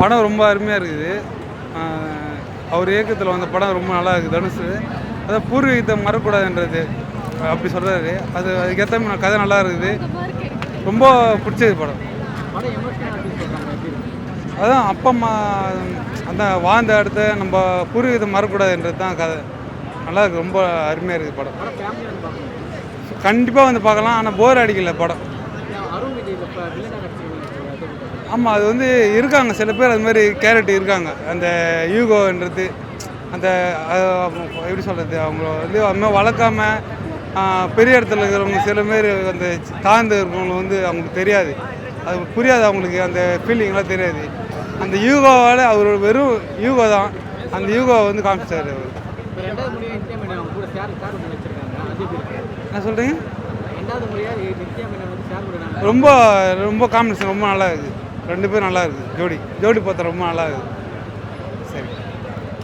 படம் ரொம்ப அருமையாக இருக்குது. அவர் இயக்கத்தில் வந்த படம் ரொம்ப நல்லா இருக்குது. தனுஷு அதான் பூர்வீகத்தை மறக்கூடாதுன்றது அப்படி சொல்கிறாரு. அதுக்கேற்ற கதை நல்லா இருக்குது. ரொம்ப பிடிச்சது படம். அதான் அப்பா அம்மா அந்த வாழ்ந்த இடத்த நம்ம பூர்வீகத்தை மறக்கூடாதுன்றது தான் கதை. நல்லா இருக்குது. ரொம்ப அருமையாக இருக்குது படம். கண்டிப்பாக வந்து பார்க்கலாம். ஆனால் போர் அடிக்கல படம். ஆமாம், அது வந்து இருக்காங்க சில பேர் அது மாதிரி கேரக்டர் இருக்காங்க. அந்த யூகோன்றது அந்த எப்படி சொல்கிறது, அவங்க வந்து அது வளர்க்காம பெரிய இடத்துல இருக்கிறவங்க சில பேர் அந்த தாழ்ந்து இருக்கிறவங்க வந்து அவங்களுக்கு தெரியாது, அது புரியாது, அவங்களுக்கு அந்த ஃபீலிங்லாம் தெரியாது. அந்த யூகோவால் அவர் வெறும் யூகோ தான். அந்த யூகோவை வந்து காமிச்சார் அவர். என்ன சொல்கிறீங்க? ரொம்ப ரொம்ப காம்பினேஷன் ரொம்ப நல்லா இருக்குது. 2 பேரும் நல்லா இருக்குது. ஜோடி பார்த்தா ரொம்ப நல்லா இருக்குது. சரி.